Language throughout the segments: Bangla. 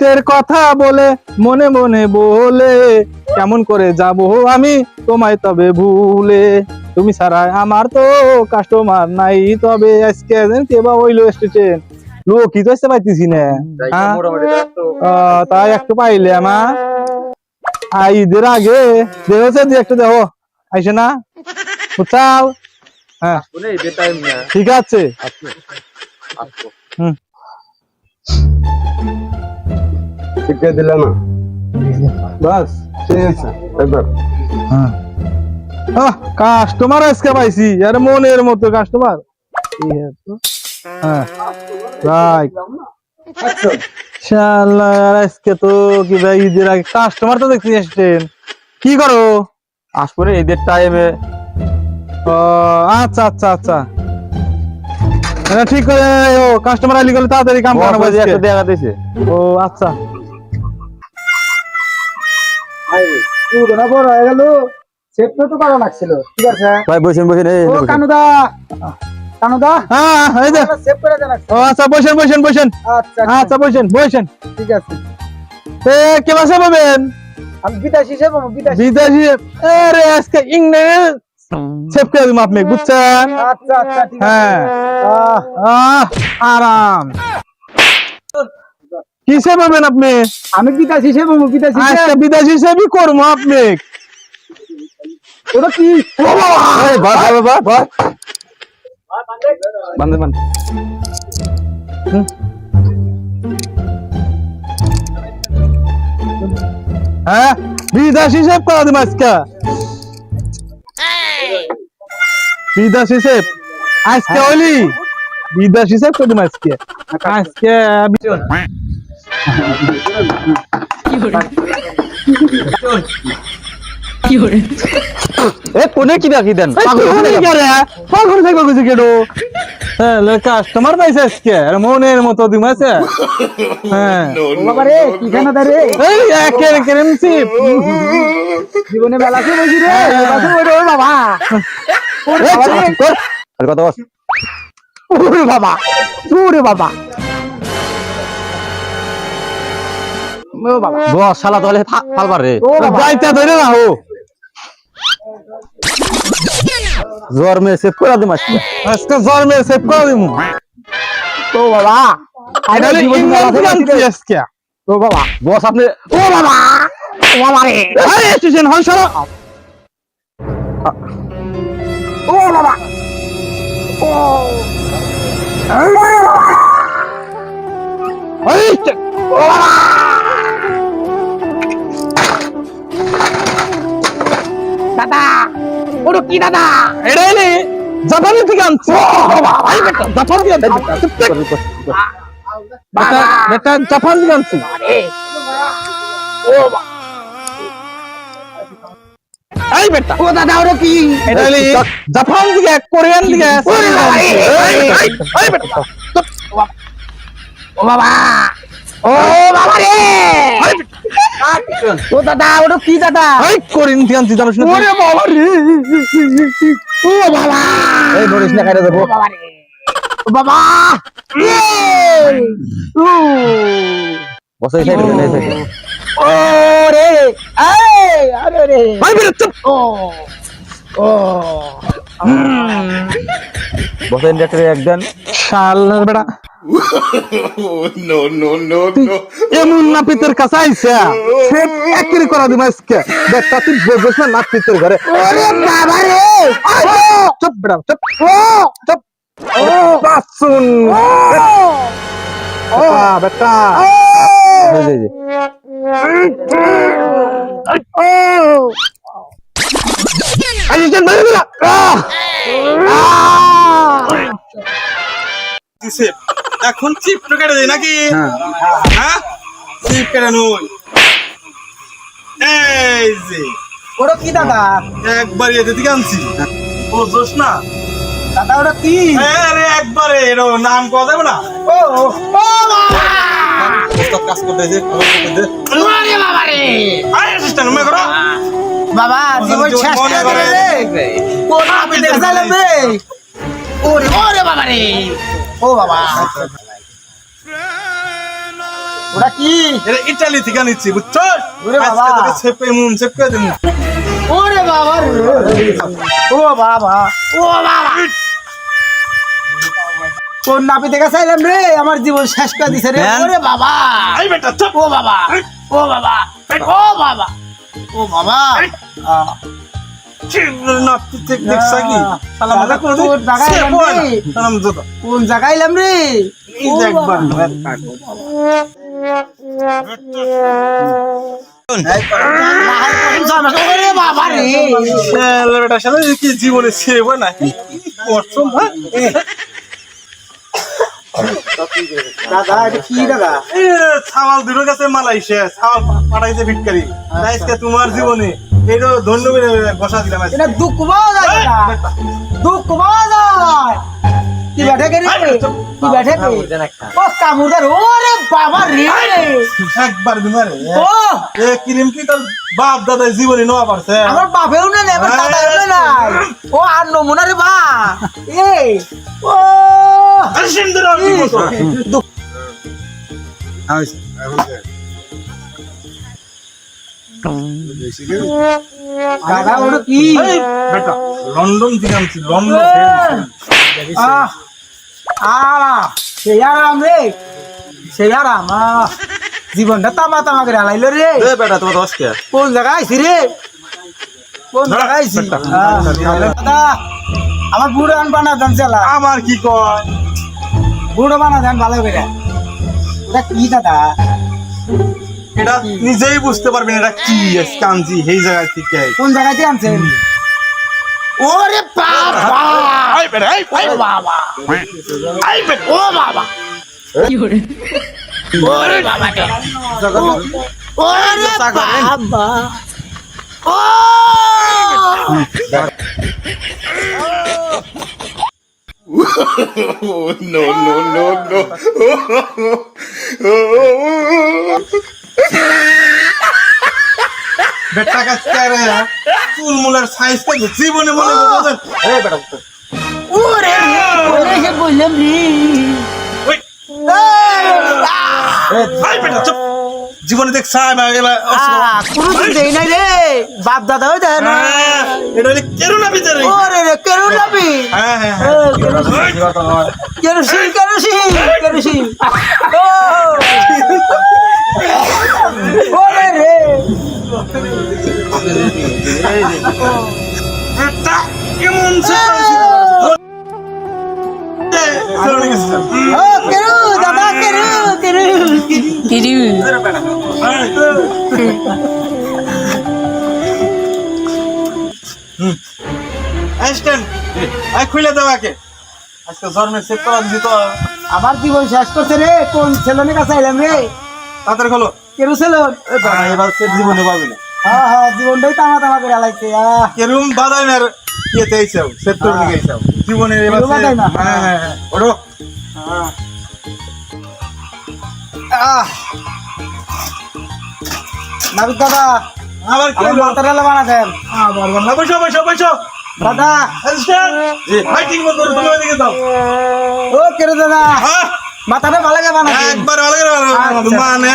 অতীতের কথা বলে মনে মনে বলে কেমন করে যাব আমি তোমায় তবে ভুলে তুমি ছাড়া আমার তো কাস্টমার নাই তবে আজকে কেবা হইলো স্টেশন লোকই তো আসতে পাইতেছি না তাই একটু পাইলে আমার ঈদের আগে দেখছে যে একটু দেখো আইসে না বুঝছাও হ্যাঁ ঠিক আছে দিল না বাস ঠিক আছে একবার কাস্টমার আজকে পাইছি আরে মনের মতো কাস্টমার আজকে তো কি ভাই ঈদের আগে কাস্টমার তো দেখতে আসছেন কি করো আসপরে ঈদের টাইমে আচ্ছা আচ্ছা আচ্ছা ঠিক করে ও কাস্টমার আইলি গেলে তাড়াতাড়ি কাম করাবো একটা দেখা দিয়েছে ও আচ্ছা বড় হয়ে গেল সেট তো করা লাগছিল ঠিক আছে ভাই বসেন বসেন এই ও কানুদা কানুদা হ্যাঁ এই যে সেভ করে দেন ও আচ্ছা বসেন বসেন বসেন আচ্ছা আচ্ছা বসেন বসেন ঠিক আছে এ কে বাসা পাবেন আমি বিদেশি হিসেবে বিদেশি বিদেশি আরে আজকে ইংলিশ সেভ করে দিম আপনি বুঝছেন আচ্ছা আচ্ছা ঠিক আছে হ্যাঁ আরাম কিসে পাবেন আপনি আমি বিদেশি হিসেবে বিদেশি আজকে বিদেশি সেভই করবো আপনি ওটা কি বান্দে বান্দে হ্যাঁ বিদেশি সেভ করে দিম আজকে বিদেশি সেভ আজকে হলি বিদেশি সেভ করে দিম আজকে আজকে কোনে কি রাখি দেন কাস্টমার পাইছে আজকে মনের মতো দিম আছে হ্যাঁ বাবা রে কি জানা রে জীবনে বেলাতে বসি রে বাবা আর কত বস ওরে বাবা ওরে বাবা ও বাবা বস শালা তাহলে ফালবার রে ও বাবা যাইতে ধরে না হো জ্বর মে সেভ করে দিম আজকে আজকে জ্বর মেরে সেভ করে দিম ও বাবা আইডালে ইংল্যান্ড থেকে আজকে ও বাবা বস আপনি ও বাবা ও বাবা রে আরে স্টেশন হন সরো ও বাবা ও দাদা ওটা কি দাদা এটা এলে জাপানি থেকে আনছি জাপান থেকে বেটা জাপান থেকে আনছি এই বেটা ও দাদা ওটা কি এটা এলে জাপান থেকে কোরিয়ান থেকে এই বেটা ও বাবা ও বাবা রে ও দাদা ওটা কি দাদা এই কোরিয়ান থেকে আনছি জানিস না ওরে বাবা রে ও বাবা এই নরিস না খাইরা দেবো ও বাবা রে ও বাবা ও বস এই সাইডে এই সাইডে ও রে এই আরে রে ভাই বেটা চুপ ও ও বস ইন্ডাক্টর একদম শালার বেটা no, no, no, no. এমন নাপিতের কাছে আইছে সে একই করা দিম আজকে দেখটা তুই বসে না নাপিতের ঘরে ওরে বাবা রে চুপ বেটা চুপ ও চুপ বাসুন বেটা এই যে আইছেন মেরে দিলা দিছে এখন চিপ তো কেটে দেই নাকি হ্যাঁ চিপ কেটে নই এই যে ওটা কি দাদা একবার এতে থেকে আনছি বুঝছস না দাদা ওটা কি আরে একবারে এর নাম কওয়া যাবে না ও ও বাবা কাজ করতে যে ওরে বাবা রে আরে সিস্টেম মে করো বাবা জীবন শেষ করে দিলে রে কোন আপনি দেখালেন রে ওরে ওরে বাবা রে ও বাবা ওটা কি এটা ইটালি থেকে নিচ্ছি বুঝছো ওরে বাবা। আজকে তোকে সেপ করে দেবো ওরে বাবা রে। ও বাবা ও বাবা কোন নাপি থেকে চাইলাম রে আমার জীবন শেষ করে দিছে রে ওরে বাবা এই বেটা চুপ ও বাবা ও বাবা ও বাবা ও বাবা না ঠিক দেখছ কি সালাম আলাইকুম করে তোর জায়গায় সেপ এলাম হয় না। রে। সালাম দাদা কোন জায়গায় এলাম রে এই যে একবার ওরে বাবা রে বেটা শালা কি জীবনে সেপ হয় না করছো ভাই দাদা এটা কি দাদা ছাওয়াল দুটোর কাছে মালাইছে ছাওয়াল পাঠাইছে ভিক্ষারি আজকে তোমার জীবনে এটা ধন্য করে বসা দিলাম আজকে। এটা দুঃখ পাওয়া যায় দাদা দুঃখ পাওয়া যায় কি ব্যাঠে কে রে কি ব্যাঠে কে ও কামুদার ওরে বাবা রে একবার বিমারে ও এ ক্রিম কি তোর বাপ দাদা জীবনে নেওয়া পারছে আমার বাপেও না এবার দাদাও না নাই ও আর নমুনা রে বা এ ও সুন্দর দুঃখ দাদা ওটা কি বেটা লন্ডন থেকে আনছি লন্ডন আহ সেই আরাম রে সেই আরাম জীবনটা তামা তামা করে হালাইলো রে বেটা তোমার দশ কে কোন জায়গায় আইছি রে কোন জায়গায় আইছি দাদা আমার বুড়ো আন বানা দেন চালা আমার কি কয় বুড়ো বানা দেন ভালো করে ওটা কি দাদা এটা নিজেই বুঝতে পারবেন এটা কি কাঞ্জি এই জায়গা থেকে কোন জায়গাতে আনছেন ওরে বাবা আই বেটা আই ও বাবা আই বেটা ও বাবা ওরে বাবা রে ওরে বাবা ও Oh, no, no, no, no. বেটা কাছে রে চুল মুলার সাইজ কে জীবনে মনে বলছেন এই বেটা ওরে ওরে সে বললাম রে ওই আই বেটা চুপ জীবনে দেখ সাহেব এলা কোনো দিন দেই নাই রে বাপ দাদা ওই দেয় না এটা কেন না ভিতরে ওরে রে কেন নাবি হ্যাঁ হ্যাঁ কেরোসিন কেরোসিন কেরোসিন ওরে রে বেটা কেমন সে ও কেরু দাদা কেরু কেরু কেরু অ্যাসিস্ট্যান্ট আই খুলে দাও আগে আজকে জন্মে চেক করা দিছি তো আমার জীবন শেষ করছে রে কোন ছেলের কাছে আইলাম রে তাড়াতাড়ি খোলো কেরু ছেলেন এবার সে জীবনে পাবি না হ্যাঁ হ্যাঁ জীবনটাই তামা তামা করে আলাইছে কেরুম বাদাই মের ইয়েতে আইছাও সেপ্টেম্বর থেকে আইছাও জীবনে এবার কেরুম বাদাই না। হ্যাঁ হ্যাঁ হ্যাঁ ওঠো নাবিক দাদা আবার কি আমার হলো? মাথাটা বানা দেন আবার বাংলা বসো বসো বসো দাদা অ্যাসিস্ট্যান্ট ফাইটিং বন্ধ করে তুমি ওইদিকে দাও ও কেরু দাদা হ্যাঁ মাথাটা ভালো করে বানা দেন একবার ভালো করে আচ্ছা। মানে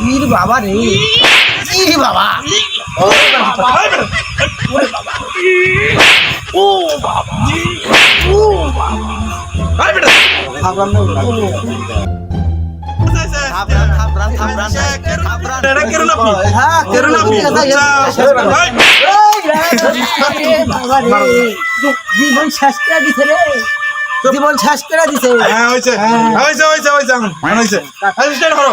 ইর বাবা রে ই বাবা খাবরাম না এটা কেরু না হ্যাঁ কেরু না বাবা রে জীবন শেষ করে দিছে রে জীবন শেষ করে দিছে হ্যাঁ হইছে হইছে হইছে হইছে এখন হইছে অ্যাসিস্ট্যান্ট করো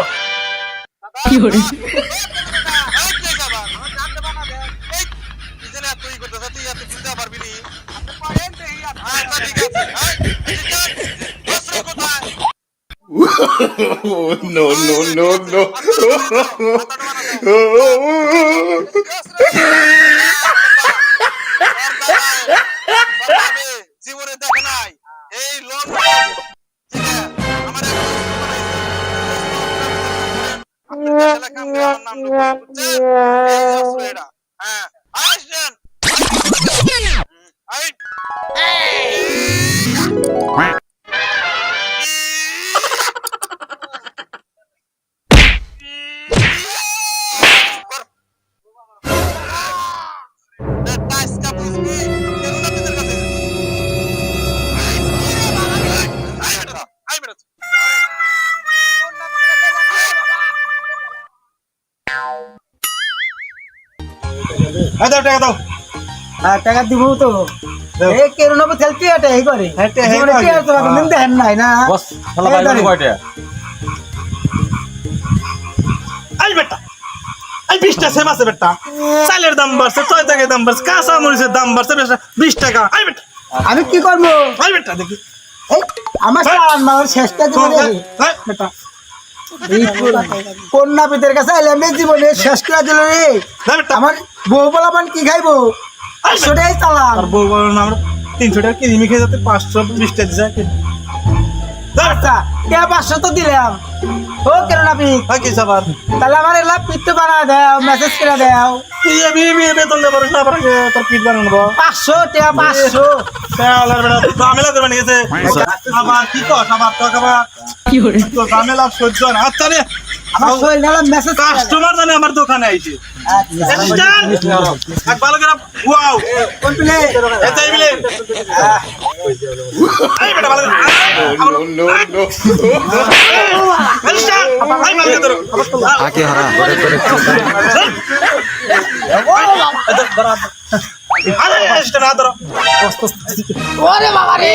Oh, no, no, no, no. জীবনে দেখে নাই এই লন্ডন এই দাও টাকা দাও। আর টাকা দিব তো দাও। এই কেন না খেলতে এটা এই করে হ্যাঁ, তে- হ্যাঁ, জীবনে করে। কি আর তোমাকে হ্যাঁ। দিন দেন নাই না বস শালা ভাই মানে কয়টা এই বেটা এই 20 টা সেম আছে বেটা, চালের দাম বাড়ছে, তয় টাকার দাম বাড়ছে, কাঁচা মরিচের দাম বাড়ছে 20 টাকা। এই বেটা আমি কি করবো এই বেটা দেখি এই আমার সারান মার শেষটা দিব রে এই বেটা এই কন্যা পিতার কাছে আইলে আমি জীবনে শেষ করে দিল রে এই বেটা আমার বউ বলাবান কি খাইবো 500 টাকাই চালান আর বউ বলো না আমরা 300 টাকা কিনে খেয়ে যাতে 520 টাকা দিছে। আচ্ছা কে 500 তো দিলাম ও কেন না পি কি সবার তাহলে আমার এলা পিত্ত বানা দাও মেসেজ করে দাও তুই আমি বেতন দেবো না পারে তোর পিট বানাবো 500 টাকা 500 শালার বেটা তুই ঝামেলা দেবে নিয়ে গেছে আবার কি কর আবার তো আবার কি হরে তো ঝামেলা সহ্য হয় না। আচ্ছা রে আমার শরীর নালা মেসেজ কাস্টমার জানে আমার দোকানে আইছে আচ্ছা এক ভালো করে ওয়াও কোন প্লে এটাই মিলে এই বেটা ভালো করে No, no, no. আচ্ছা আই ভালো করে আকে হারা আরে এটা না ধরো ওরে বাবা রে এই